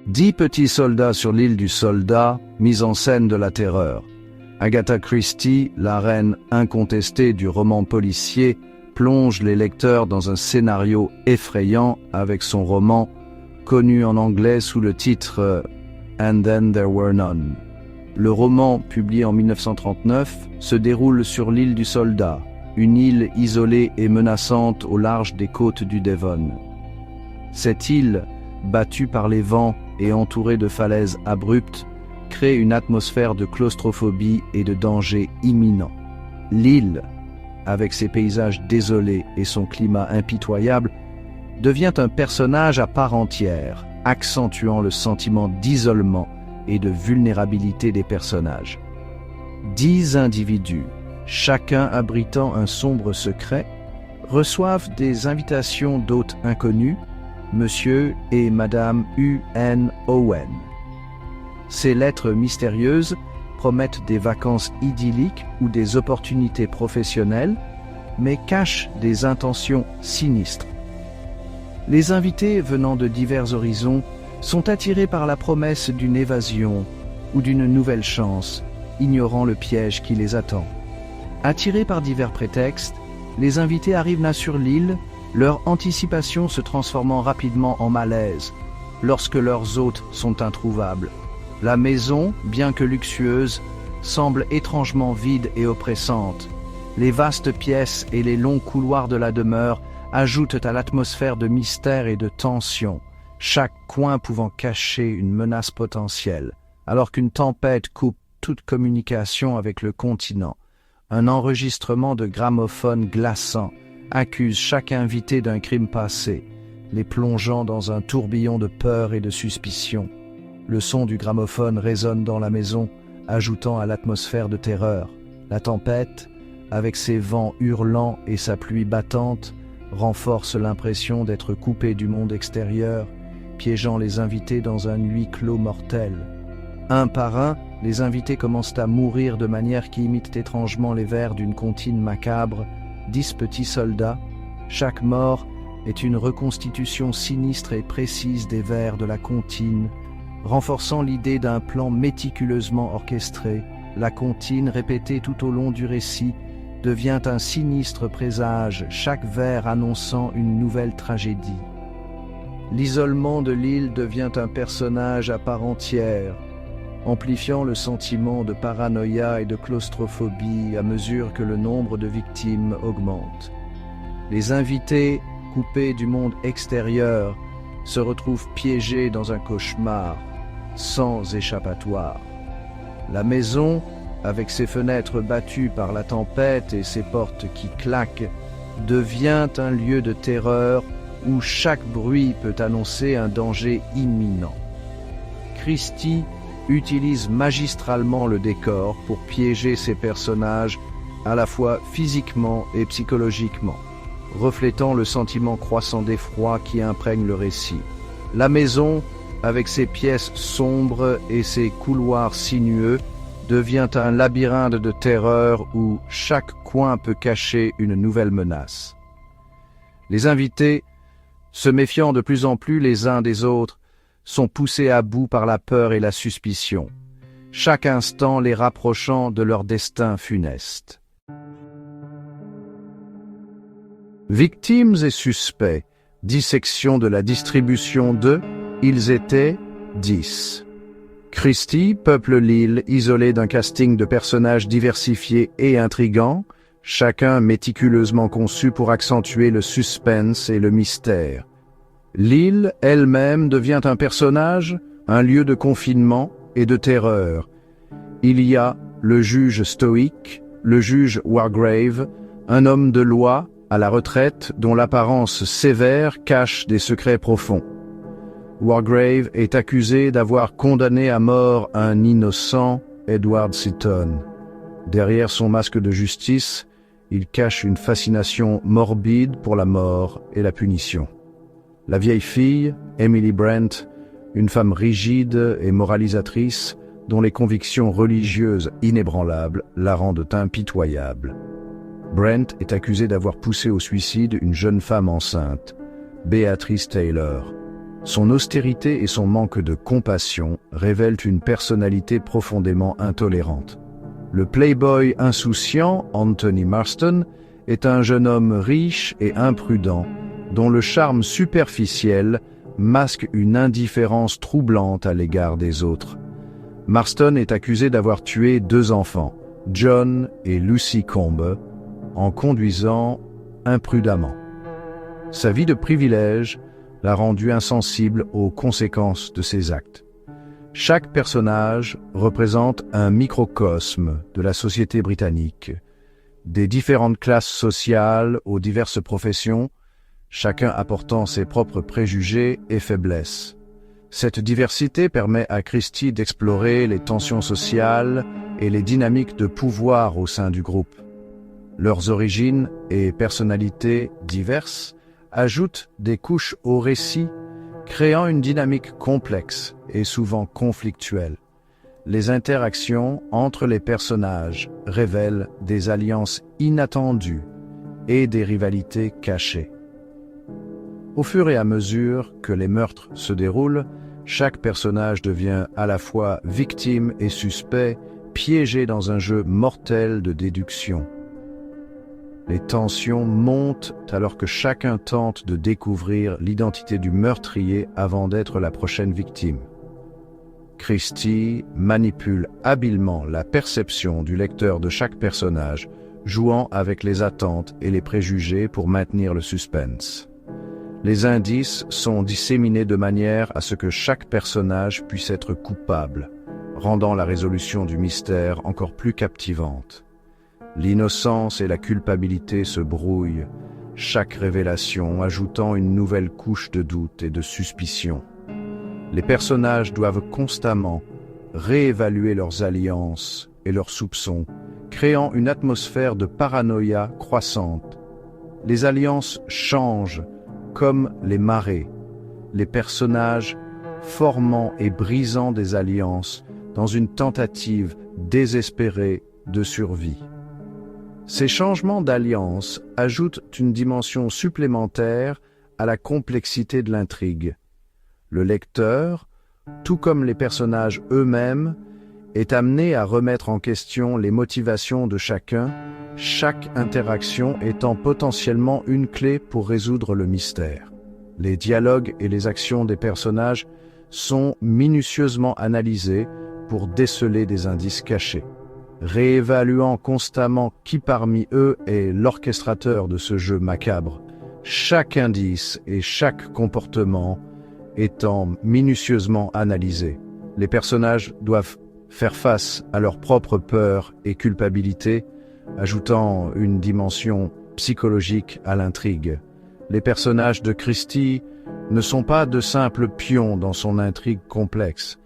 10 petits soldats sur l'île du Soldat, mise en scène de la terreur. Agatha Christie, la reine incontestée du roman policier, plonge les lecteurs dans un scénario effrayant avec son roman, connu en anglais sous le titre « And Then There Were None ». Le roman, publié en 1939, se déroule sur l'île du Soldat, une île isolée et menaçante au large des côtes du Devon. Cette île, battue par les vents et entourée de falaises abruptes, crée une atmosphère de claustrophobie et de danger imminent. L'île, avec ses paysages désolés et son climat impitoyable, devient un personnage à part entière, accentuant le sentiment d'isolement et de vulnérabilité des personnages. 10 individus, chacun abritant un sombre secret, reçoivent des invitations d'hôtes inconnus, Monsieur et Madame U.N. Owen. Ces lettres mystérieuses promettent des vacances idylliques ou des opportunités professionnelles, mais cachent des intentions sinistres. Les invités venant de divers horizons sont attirés par la promesse d'une évasion ou d'une nouvelle chance, ignorant le piège qui les attend. Attirés par divers prétextes, les invités arrivent là sur l'île, leur anticipation se transformant rapidement en malaise lorsque leurs hôtes sont introuvables. La maison, bien que luxueuse, semble étrangement vide et oppressante. Les vastes pièces et les longs couloirs de la demeure ajoutent à l'atmosphère de mystère et de tension, chaque coin pouvant cacher une menace potentielle, alors qu'une tempête coupe toute communication avec le continent. Un enregistrement de gramophone glaçant accuse chaque invité d'un crime passé, les plongeant dans un tourbillon de peur et de suspicion. Le son du gramophone résonne dans la maison, ajoutant à l'atmosphère de terreur. La tempête, avec ses vents hurlants et sa pluie battante, renforce l'impression d'être coupé du monde extérieur, piégeant les invités dans un huis clos mortel. Un par un, les invités commencent à mourir de manière qui imite étrangement les vers d'une comptine macabre. 10 petits soldats, chaque mort est une reconstitution sinistre et précise des vers de la comptine, renforçant l'idée d'un plan méticuleusement orchestré. La comptine, répétée tout au long du récit, devient un sinistre présage, chaque vers annonçant une nouvelle tragédie. L'isolement de l'île devient un personnage à part entière, amplifiant le sentiment de paranoïa et de claustrophobie à mesure que le nombre de victimes augmente. Les invités, coupés du monde extérieur, se retrouvent piégés dans un cauchemar, sans échappatoire. La maison, avec ses fenêtres battues par la tempête et ses portes qui claquent, devient un lieu de terreur où chaque bruit peut annoncer un danger imminent. Christie utilise magistralement le décor pour piéger ses personnages à la fois physiquement et psychologiquement, reflétant le sentiment croissant d'effroi qui imprègne le récit. La maison, avec ses pièces sombres et ses couloirs sinueux, devient un labyrinthe de terreur où chaque coin peut cacher une nouvelle menace. Les invités, se méfiant de plus en plus les uns des autres, sont poussés à bout par la peur et la suspicion, chaque instant les rapprochant de leur destin funeste. Victimes et suspects, dissection de la distribution de « Ils étaient 10 ». Christie peuple l'île isolée d'un casting de personnages diversifiés et intrigants, chacun méticuleusement conçu pour accentuer le suspense et le mystère. L'île elle-même devient un personnage, un lieu de confinement et de terreur. Il y a le juge stoïque, le juge Wargrave, un homme de loi à la retraite dont l'apparence sévère cache des secrets profonds. Wargrave est accusé d'avoir condamné à mort un innocent, Edward Seaton. Derrière son masque de justice, il cache une fascination morbide pour la mort et la punition. La vieille fille, Emily Brent, une femme rigide et moralisatrice, dont les convictions religieuses inébranlables la rendent impitoyable. Brent est accusée d'avoir poussé au suicide une jeune femme enceinte, Beatrice Taylor. Son austérité et son manque de compassion révèlent une personnalité profondément intolérante. Le playboy insouciant, Anthony Marston, est un jeune homme riche et imprudent, dont le charme superficiel masque une indifférence troublante à l'égard des autres. Marston est accusé d'avoir tué 2 enfants, John et Lucy Combe, en conduisant imprudemment. Sa vie de privilège l'a rendu insensible aux conséquences de ses actes. Chaque personnage représente un microcosme de la société britannique, des différentes classes sociales aux diverses professions, chacun apportant ses propres préjugés et faiblesses. Cette diversité permet à Christie d'explorer les tensions sociales et les dynamiques de pouvoir au sein du groupe. Leurs origines et personnalités diverses ajoutent des couches au récit, créant une dynamique complexe et souvent conflictuelle. Les interactions entre les personnages révèlent des alliances inattendues et des rivalités cachées. Au fur et à mesure que les meurtres se déroulent, chaque personnage devient à la fois victime et suspect, piégé dans un jeu mortel de déduction. Les tensions montent alors que chacun tente de découvrir l'identité du meurtrier avant d'être la prochaine victime. Christie manipule habilement la perception du lecteur de chaque personnage, jouant avec les attentes et les préjugés pour maintenir le suspense. Les indices sont disséminés de manière à ce que chaque personnage puisse être coupable, rendant la résolution du mystère encore plus captivante. L'innocence et la culpabilité se brouillent, chaque révélation ajoutant une nouvelle couche de doute et de suspicion. Les personnages doivent constamment réévaluer leurs alliances et leurs soupçons, créant une atmosphère de paranoïa croissante. Les alliances changent comme les marées, les personnages formant et brisant des alliances dans une tentative désespérée de survie. Ces changements d'alliance ajoutent une dimension supplémentaire à la complexité de l'intrigue. Le lecteur, tout comme les personnages eux-mêmes, est amené à remettre en question les motivations de chacun, chaque interaction étant potentiellement une clé pour résoudre le mystère. Les dialogues et les actions des personnages sont minutieusement analysés pour déceler des indices cachés. Réévaluant constamment qui parmi eux est l'orchestrateur de ce jeu macabre, chaque indice et chaque comportement étant minutieusement analysé. Les personnages doivent faire face à leurs propres peurs et culpabilités, ajoutant une dimension psychologique à l'intrigue. Les personnages de Christie ne sont pas de simples pions dans son intrigue complexe.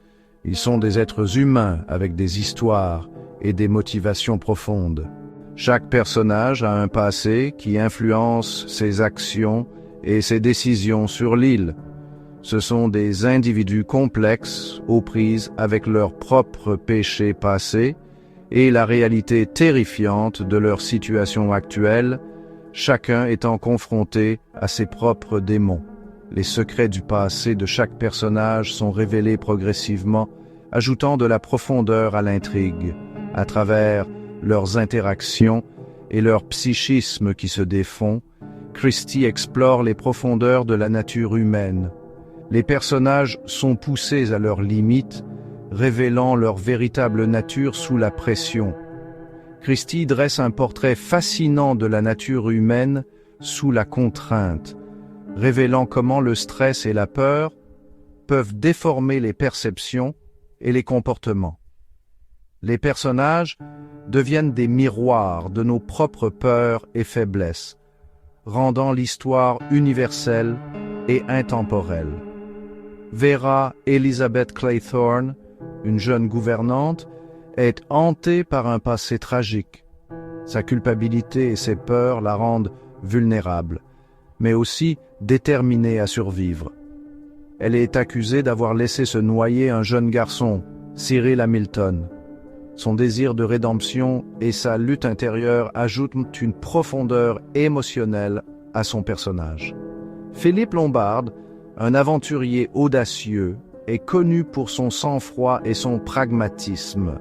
Ils sont des êtres humains avec des histoires et des motivations profondes. Chaque personnage a un passé qui influence ses actions et ses décisions sur l'île. Ce sont des individus complexes aux prises avec leurs propres péchés passés et la réalité terrifiante de leur situation actuelle, chacun étant confronté à ses propres démons. Les secrets du passé de chaque personnage sont révélés progressivement, ajoutant de la profondeur à l'intrigue, à travers leurs interactions et leur psychisme qui se défont. Christie explore les profondeurs de la nature humaine. Les personnages sont poussés à leurs limites, révélant leur véritable nature sous la pression. Christie dresse un portrait fascinant de la nature humaine sous la contrainte, révélant comment le stress et la peur peuvent déformer les perceptions et les comportements. Les personnages deviennent des miroirs de nos propres peurs et faiblesses, rendant l'histoire universelle et intemporelle. Vera Elizabeth Claythorne, une jeune gouvernante, est hantée par un passé tragique. Sa culpabilité et ses peurs la rendent vulnérable, mais aussi déterminée à survivre. Elle est accusée d'avoir laissé se noyer un jeune garçon, Cyril Hamilton. Son désir de rédemption et sa lutte intérieure ajoutent une profondeur émotionnelle à son personnage. Philippe Lombard, un aventurier audacieux, est connu pour son sang-froid et son pragmatisme.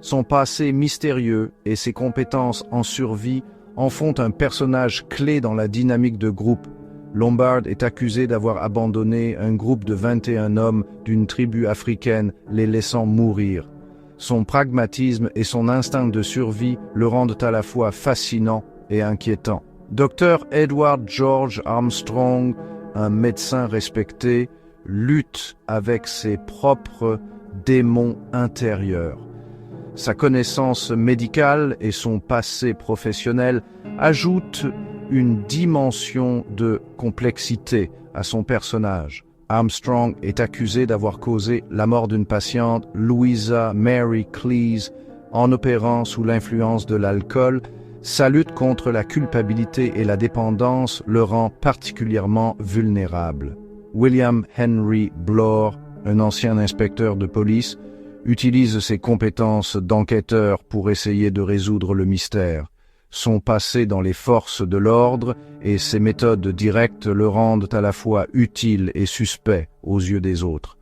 Son passé mystérieux et ses compétences en survie en font un personnage clé dans la dynamique de groupe. Lombard est accusé d'avoir abandonné un groupe de 21 hommes d'une tribu africaine, les laissant mourir. Son pragmatisme et son instinct de survie le rendent à la fois fascinant et inquiétant. Dr. Edward George Armstrong, un médecin respecté, lutte avec ses propres démons intérieurs. Sa connaissance médicale et son passé professionnel ajoutent une dimension de complexité à son personnage. Armstrong est accusé d'avoir causé la mort d'une patiente, Louisa Mary Cleese, en opérant sous l'influence de l'alcool. Sa lutte contre la culpabilité et la dépendance le rend particulièrement vulnérable. William Henry Bloor, un ancien inspecteur de police, utilise ses compétences d'enquêteur pour essayer de résoudre le mystère. Son passé dans les forces de l'ordre et ses méthodes directes le rendent à la fois utile et suspect aux yeux des autres.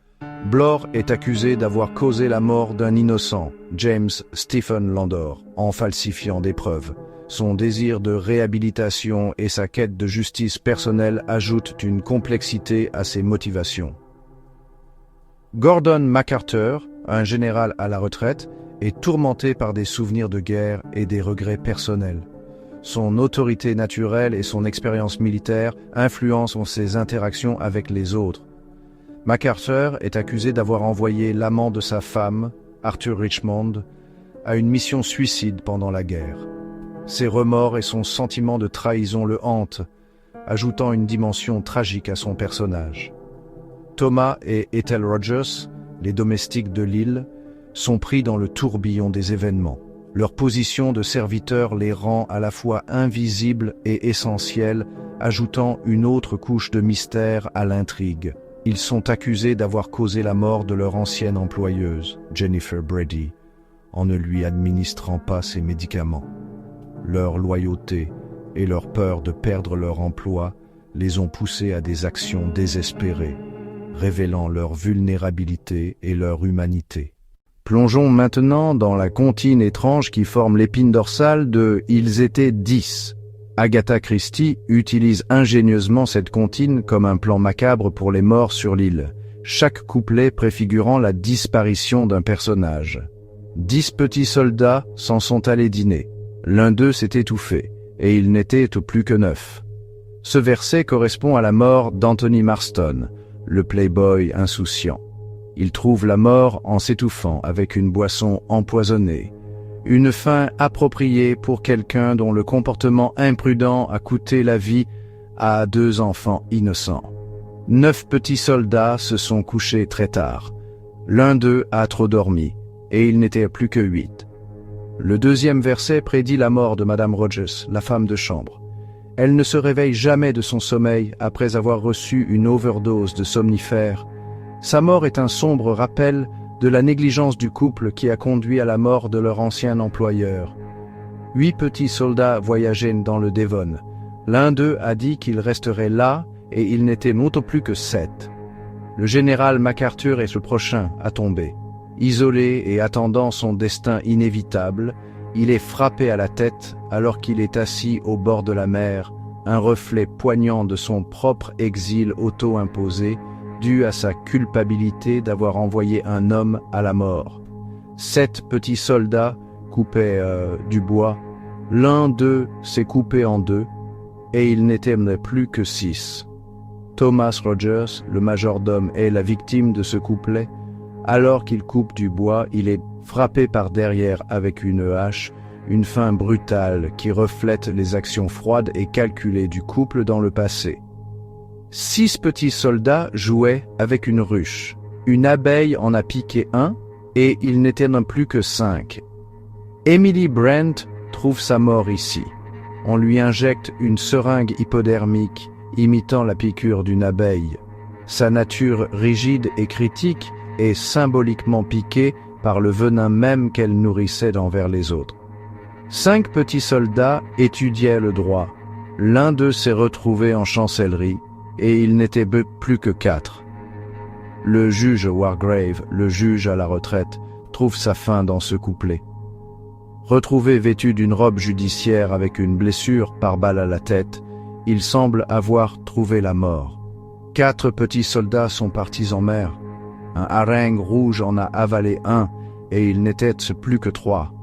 Bloor est accusé d'avoir causé la mort d'un innocent, James Stephen Landor, en falsifiant des preuves. Son désir de réhabilitation et sa quête de justice personnelle ajoutent une complexité à ses motivations. Gordon MacArthur, un général à la retraite, est tourmenté par des souvenirs de guerre et des regrets personnels. Son autorité naturelle et son expérience militaire influencent ses interactions avec les autres. MacArthur est accusé d'avoir envoyé l'amant de sa femme, Arthur Richmond, à une mission suicide pendant la guerre. Ses remords et son sentiment de trahison le hantent, ajoutant une dimension tragique à son personnage. Thomas et Ethel Rogers, les domestiques de l'île, sont pris dans le tourbillon des événements. Leur position de serviteur les rend à la fois invisibles et essentiels, ajoutant une autre couche de mystère à l'intrigue. Ils sont accusés d'avoir causé la mort de leur ancienne employeuse, Jennifer Brady, en ne lui administrant pas ses médicaments. Leur loyauté et leur peur de perdre leur emploi les ont poussés à des actions désespérées, révélant leur vulnérabilité et leur humanité. Plongeons maintenant dans la comptine étrange qui forme l'épine dorsale de « Ils étaient 10 ». Agatha Christie utilise ingénieusement cette comptine comme un plan macabre pour les morts sur l'île, chaque couplet préfigurant la disparition d'un personnage. 10 petits soldats s'en sont allés dîner. L'un d'eux s'est étouffé, et il n'était au plus que 9. Ce verset correspond à la mort d'Anthony Marston, le playboy insouciant. Il trouve la mort en s'étouffant avec une boisson empoisonnée. Une fin appropriée pour quelqu'un dont le comportement imprudent a coûté la vie à 2 enfants innocents. 9 petits soldats se sont couchés très tard. L'un d'eux a trop dormi, et il n'était plus que 8. Le deuxième verset prédit la mort de Madame Rogers, la femme de chambre. Elle ne se réveille jamais de son sommeil après avoir reçu une overdose de somnifères. Sa mort est un sombre rappel de la négligence du couple qui a conduit à la mort de leur ancien employeur. 8 petits soldats voyageaient dans le Devon. L'un d'eux a dit qu'il resterait là et il n'était non plus que 7. Le général MacArthur est le prochain à tomber. Isolé et attendant son destin inévitable, il est frappé à la tête alors qu'il est assis au bord de la mer, un reflet poignant de son propre exil auto-imposé, dû à sa culpabilité d'avoir envoyé un homme à la mort. 7 petits soldats coupaient du bois. L'un d'eux s'est coupé en 2, et il n'était plus que 6. Thomas Rogers, le majordome, est la victime de ce couplet. Alors qu'il coupe du bois, il est frappé par derrière avec une hache, une fin brutale qui reflète les actions froides et calculées du couple dans le passé. 6 petits soldats jouaient avec une ruche. Une abeille en a piqué un, et il n'était non plus que 5. Emily Brent trouve sa mort ici. On lui injecte une seringue hypodermique, imitant la piqûre d'une abeille. Sa nature rigide et critique est symboliquement piquée par le venin même qu'elle nourrissait envers les autres. 5 petits soldats étudiaient le droit. L'un d'eux s'est retrouvé en chancellerie, et il n'était plus que 4. Le juge Wargrave, le juge à la retraite, trouve sa fin dans ce couplet. Retrouvé vêtu d'une robe judiciaire avec une blessure par balle à la tête, il semble avoir trouvé la mort. 4 petits soldats sont partis en mer. Un hareng rouge en a avalé un, et il n'était plus que 3.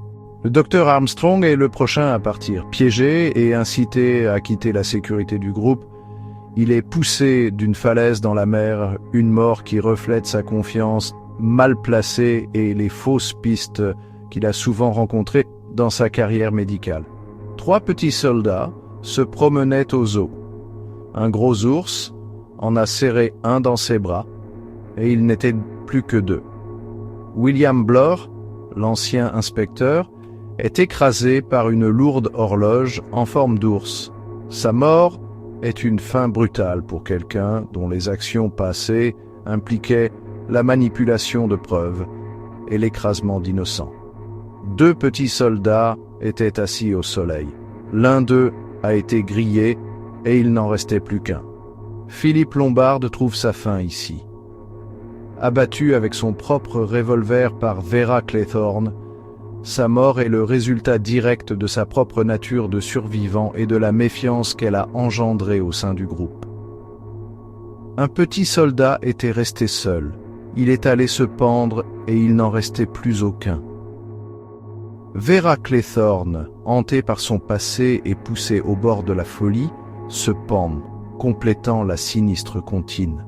Le docteur Armstrong est le prochain à partir. Piégé et incité à quitter la sécurité du groupe, il est poussé d'une falaise dans la mer, une mort qui reflète sa confiance mal placée et les fausses pistes qu'il a souvent rencontrées dans sa carrière médicale. 3 petits soldats se promenaient au zoo. Un gros ours en a serré un dans ses bras, et il n'était plus que 2. William Blore, l'ancien inspecteur, est écrasé par une lourde horloge en forme d'ours. Sa mort est une fin brutale pour quelqu'un dont les actions passées impliquaient la manipulation de preuves et l'écrasement d'innocents. 2 petits soldats étaient assis au soleil. L'un d'eux a été grillé et il n'en restait plus qu'un. Philippe Lombard trouve sa fin ici. Abattu avec son propre revolver par Vera Claythorne, sa mort est le résultat direct de sa propre nature de survivant et de la méfiance qu'elle a engendrée au sein du groupe. Un petit soldat était resté seul. Il est allé se pendre et il n'en restait plus aucun. Vera Claythorne, hantée par son passé et poussée au bord de la folie, se pend, complétant la sinistre comptine.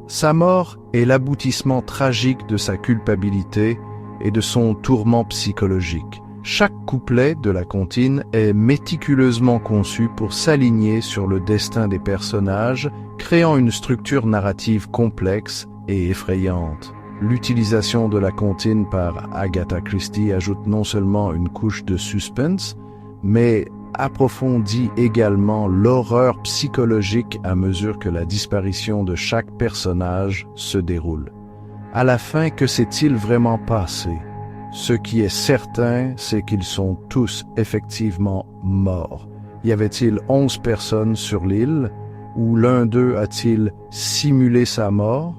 Sa mort est l'aboutissement tragique de sa culpabilité et de son tourment psychologique. Chaque couplet de la comptine est méticuleusement conçu pour s'aligner sur le destin des personnages, créant une structure narrative complexe et effrayante. L'utilisation de la comptine par Agatha Christie ajoute non seulement une couche de suspense, mais approfondit également l'horreur psychologique à mesure que la disparition de chaque personnage se déroule. À la fin, que s'est-il vraiment passé? Ce qui est certain, c'est qu'ils sont tous effectivement morts. Y avait-il 11 personnes sur l'île, ou l'un d'eux a-t-il simulé sa mort?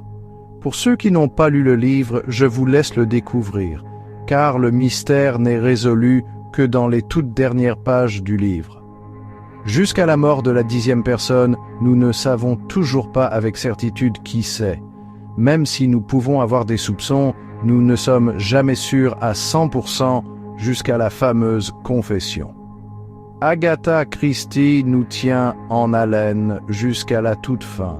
Pour ceux qui n'ont pas lu le livre, je vous laisse le découvrir, car le mystère n'est résolu que dans les toutes dernières pages du livre. Jusqu'à la mort de la 10e personne, nous ne savons toujours pas avec certitude qui c'est. Même si nous pouvons avoir des soupçons, nous ne sommes jamais sûrs à 100% jusqu'à la fameuse confession. Agatha Christie nous tient en haleine jusqu'à la toute fin,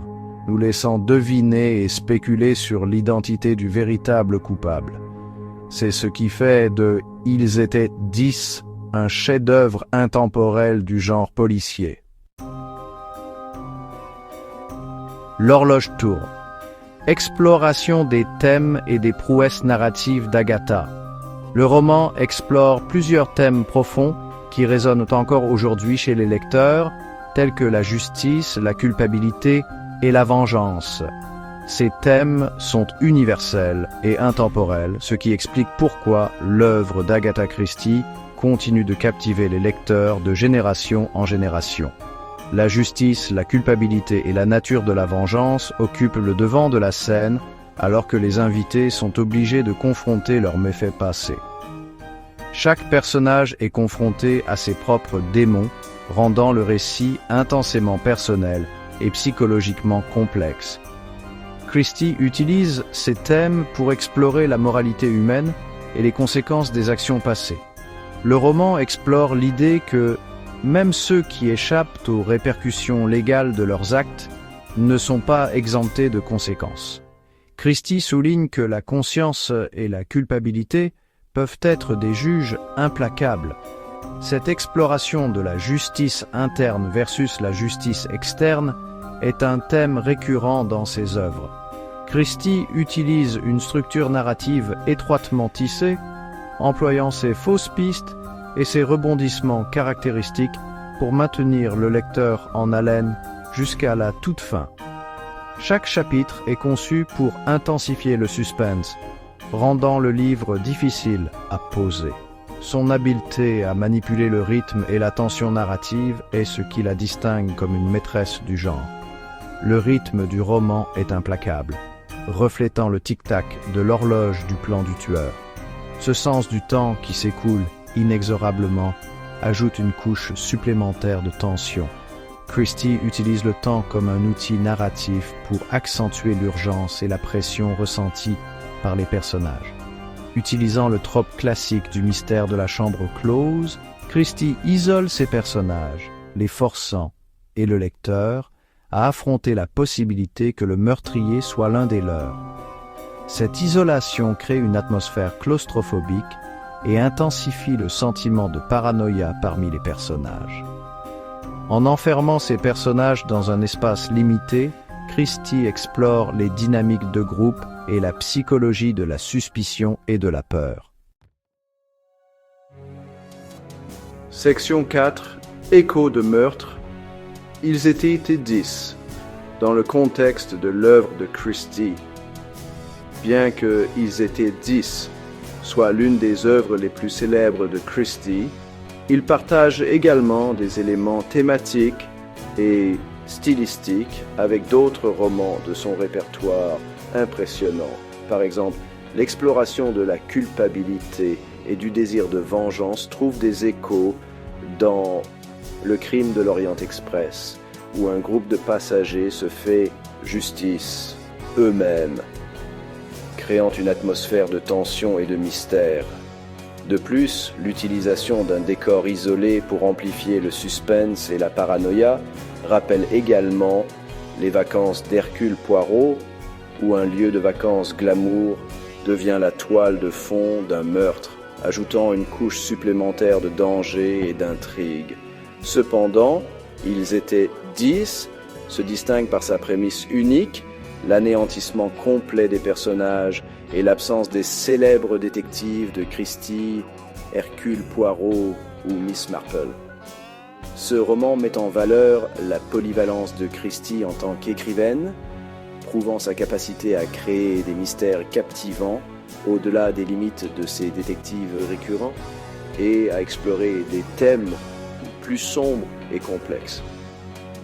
nous laissant deviner et spéculer sur l'identité du véritable coupable. C'est ce qui fait de « Ils étaient 10 » un chef-d'œuvre intemporel du genre policier. L'horloge tourne. Exploration des thèmes et des prouesses narratives d'Agatha. Le roman explore plusieurs thèmes profonds qui résonnent encore aujourd'hui chez les lecteurs, tels que la justice, la culpabilité et la vengeance. Ces thèmes sont universels et intemporels, ce qui explique pourquoi l'œuvre d'Agatha Christie continue de captiver les lecteurs de génération en génération. La justice, la culpabilité et la nature de la vengeance occupent le devant de la scène, alors que les invités sont obligés de confronter leurs méfaits passés. Chaque personnage est confronté à ses propres démons, rendant le récit intensément personnel et psychologiquement complexe. Christie utilise ces thèmes pour explorer la moralité humaine et les conséquences des actions passées. Le roman explore l'idée que même ceux qui échappent aux répercussions légales de leurs actes ne sont pas exemptés de conséquences. Christie souligne que la conscience et la culpabilité peuvent être des juges implacables. Cette exploration de la justice interne versus la justice externe est un thème récurrent dans ses œuvres. Christie utilise une structure narrative étroitement tissée, employant ses fausses pistes et ses rebondissements caractéristiques pour maintenir le lecteur en haleine jusqu'à la toute fin. Chaque chapitre est conçu pour intensifier le suspense, rendant le livre difficile à poser. Son habileté à manipuler le rythme et la tension narrative est ce qui la distingue comme une maîtresse du genre. le rythme du roman est implacable, reflétant le tic-tac de l'horloge du plan du tueur. Ce sens du temps qui s'écoule inexorablement ajoute une couche supplémentaire de tension. Christie utilise le temps comme un outil narratif pour accentuer l'urgence et la pression ressentie par les personnages. Utilisant le trope classique du mystère de la chambre close, Christie isole ses personnages, les forçant, et le lecteur, à affronter la possibilité que le meurtrier soit l'un des leurs. Cette isolation crée une atmosphère claustrophobique et intensifie le sentiment de paranoïa parmi les personnages. En enfermant ces personnages dans un espace limité, Christie explore les dynamiques de groupe et la psychologie de la suspicion et de la peur. Section 4. Écho de meurtre. Ils étaient 10, dans le contexte de l'œuvre de Christie. Bien que Ils étaient 10 soit l'une des œuvres les plus célèbres de Christie, il partage également des éléments thématiques et stylistiques avec d'autres romans de son répertoire impressionnant. Par exemple, l'exploration de la culpabilité et du désir de vengeance trouve des échos dans Le crime de l'Orient Express, où un groupe de passagers se fait justice eux-mêmes, créant une atmosphère de tension et de mystère. De plus, l'utilisation d'un décor isolé pour amplifier le suspense et la paranoïa rappelle également les vacances d'Hercule Poirot, où un lieu de vacances glamour devient la toile de fond d'un meurtre, ajoutant une couche supplémentaire de danger et d'intrigue. Cependant, Ils étaient 10 se distingue par sa prémisse unique, l'anéantissement complet des personnages et l'absence des célèbres détectives de Christie, Hercule Poirot ou Miss Marple. Ce roman met en valeur la polyvalence de Christie en tant qu'écrivaine, prouvant sa capacité à créer des mystères captivants au-delà des limites de ses détectives récurrents et à explorer des thèmes plus sombres et complexes.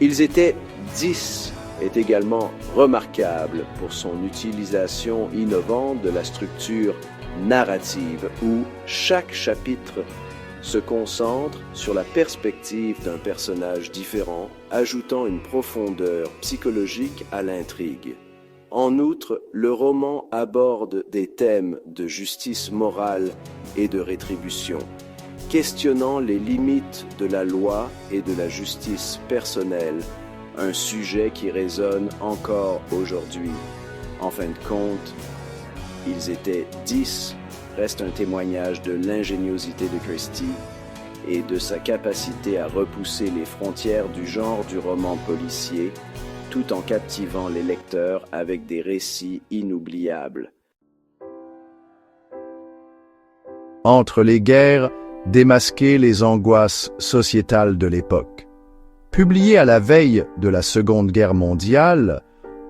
Ils étaient 10 est également remarquable pour son utilisation innovante de la structure narrative où chaque chapitre se concentre sur la perspective d'un personnage différent, ajoutant une profondeur psychologique à l'intrigue. En outre, le roman aborde des thèmes de justice morale et de rétribution, questionnant les limites de la loi et de la justice personnelle, un sujet qui résonne encore aujourd'hui. En fin de compte, Ils étaient 10 reste un témoignage de l'ingéniosité de Christie et de sa capacité à repousser les frontières du genre du roman policier, tout en captivant les lecteurs avec des récits inoubliables. Entre les guerres, démasquer les angoisses sociétales de l'époque. Publié à la veille de la Seconde Guerre mondiale,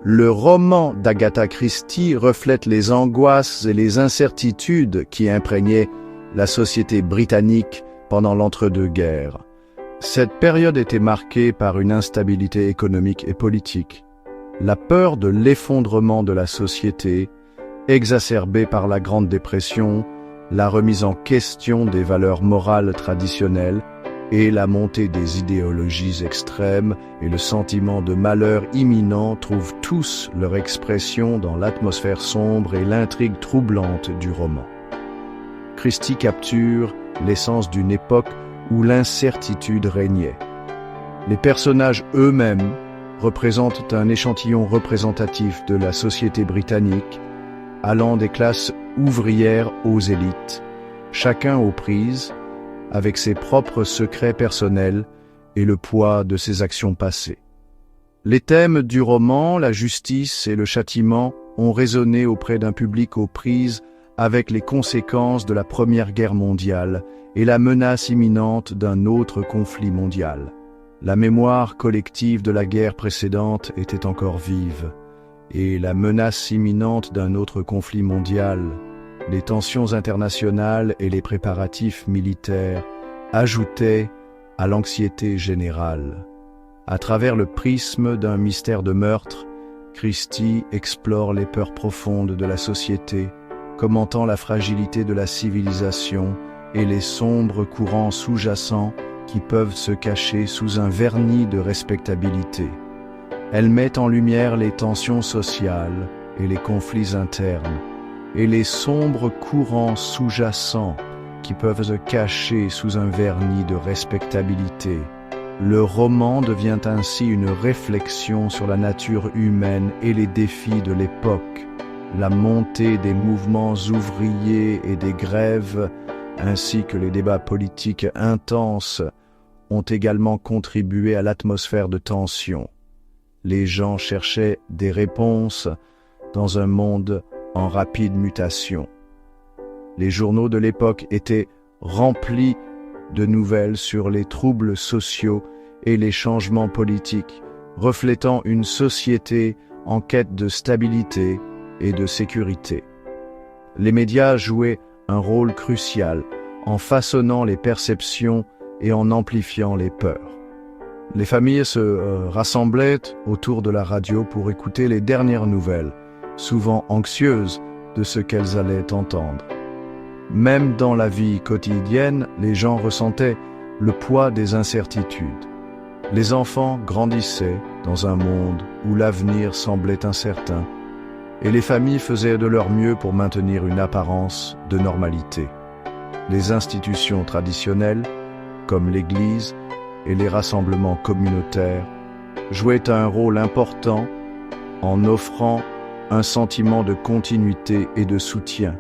le roman d'Agatha Christie reflète les angoisses et les incertitudes qui imprégnaient la société britannique pendant l'entre-deux-guerres. Cette période était marquée par une instabilité économique et politique, la peur de l'effondrement de la société, exacerbée par la Grande Dépression, la remise en question des valeurs morales traditionnelles et la montée des idéologies extrêmes et le sentiment de malheur imminent trouvent tous leur expression dans l'atmosphère sombre et l'intrigue troublante du roman. Christie capture l'essence d'une époque où l'incertitude régnait. Les personnages eux-mêmes représentent un échantillon représentatif de la société britannique, allant des classes ouvrières aux élites, chacun aux prises, avec ses propres secrets personnels et le poids de ses actions passées. Les thèmes du roman, la justice et le châtiment, ont résonné auprès d'un public aux prises avec les conséquences de la Première Guerre mondiale et la menace imminente d'un autre conflit mondial. La mémoire collective de la guerre précédente était encore vive, et la menace imminente d'un autre conflit mondial, les tensions internationales et les préparatifs militaires ajoutaient à l'anxiété générale. À travers le prisme d'un mystère de meurtre, Christie explore les peurs profondes de la société, commentant la fragilité de la civilisation et les sombres courants sous-jacents qui peuvent se cacher sous un vernis de respectabilité. Elle met en lumière les tensions sociales et les conflits internes, et les sombres courants sous-jacents qui peuvent se cacher sous un vernis de respectabilité. Le roman devient ainsi une réflexion sur la nature humaine et les défis de l'époque. La montée des mouvements ouvriers et des grèves, ainsi que les débats politiques intenses, ont également contribué à l'atmosphère de tension. Les gens cherchaient des réponses dans un monde en rapide mutation. Les journaux de l'époque étaient remplis de nouvelles sur les troubles sociaux et les changements politiques, reflétant une société en quête de stabilité et de sécurité. Les médias jouaient un rôle crucial en façonnant les perceptions et en amplifiant les peurs. Les familles se rassemblaient autour de la radio pour écouter les dernières nouvelles, souvent anxieuses de ce qu'elles allaient entendre. Même dans la vie quotidienne, les gens ressentaient le poids des incertitudes. Les enfants grandissaient dans un monde où l'avenir semblait incertain, et les familles faisaient de leur mieux pour maintenir une apparence de normalité. Les institutions traditionnelles, comme l'Église et les rassemblements communautaires, jouaient un rôle important en offrant un sentiment de continuité et de soutien,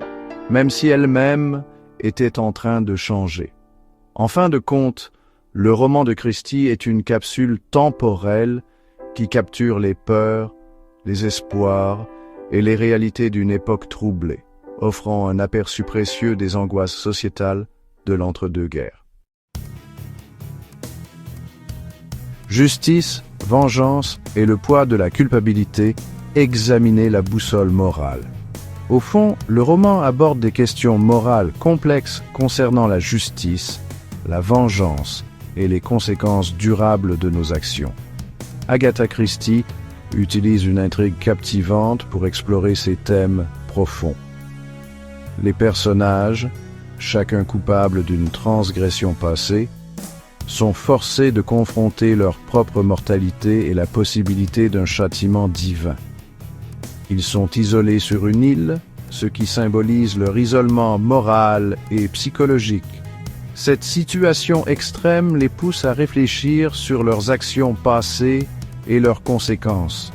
même si elle-même était en train de changer. En fin de compte, le roman de Christie est une capsule temporelle qui capture les peurs, les espoirs et les réalités d'une époque troublée, offrant un aperçu précieux des angoisses sociétales de l'entre-deux-guerres. Justice, vengeance et le poids de la culpabilité, examiner la boussole morale. Au fond, le roman aborde des questions morales complexes concernant la justice, la vengeance et les conséquences durables de nos actions. Agatha Christie utilise une intrigue captivante pour explorer ces thèmes profonds. Les personnages, chacun coupable d'une transgression passée, sont forcés de confronter leur propre mortalité et la possibilité d'un châtiment divin. Ils sont isolés sur une île, ce qui symbolise leur isolement moral et psychologique. Cette situation extrême les pousse à réfléchir sur leurs actions passées et leurs conséquences.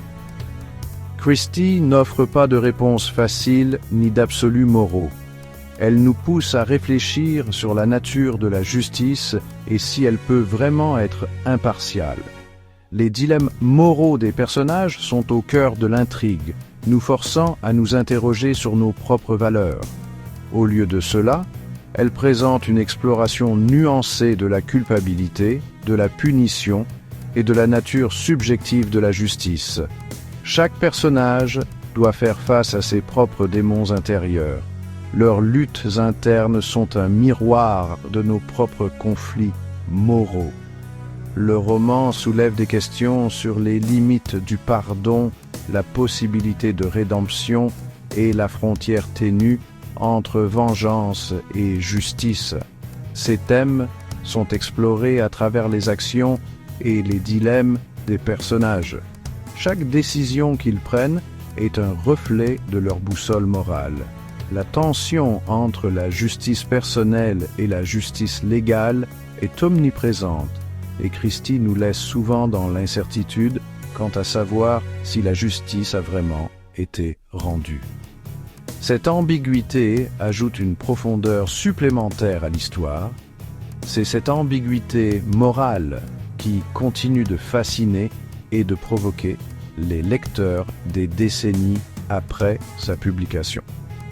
Christie n'offre pas de réponse facile ni d'absolus moraux. Elle nous pousse à réfléchir sur la nature de la justice et si elle peut vraiment être impartiale. Les dilemmes moraux des personnages sont au cœur de l'intrigue, nous forçant à nous interroger sur nos propres valeurs. Au lieu de cela, elle présente une exploration nuancée de la culpabilité, de la punition et de la nature subjective de la justice. Chaque personnage doit faire face à ses propres démons intérieurs. Leurs luttes internes sont un miroir de nos propres conflits moraux. Le roman soulève des questions sur les limites du pardon, la possibilité de rédemption et la frontière ténue entre vengeance et justice. Ces thèmes sont explorés à travers les actions et les dilemmes des personnages. Chaque décision qu'ils prennent est un reflet de leur boussole morale. La tension entre la justice personnelle et la justice légale est omniprésente, et Christie nous laisse souvent dans l'incertitude quant à savoir si la justice a vraiment été rendue. Cette ambiguïté ajoute une profondeur supplémentaire à l'histoire. C'est cette ambiguïté morale qui continue de fasciner et de provoquer les lecteurs des décennies après sa publication.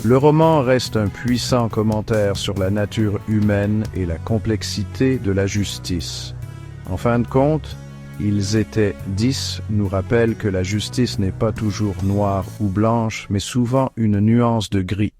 Le roman reste un puissant commentaire sur la nature humaine et la complexité de la justice. En fin de compte, Ils étaient 10 nous rappelle que la justice n'est pas toujours noire ou blanche, mais souvent une nuance de gris.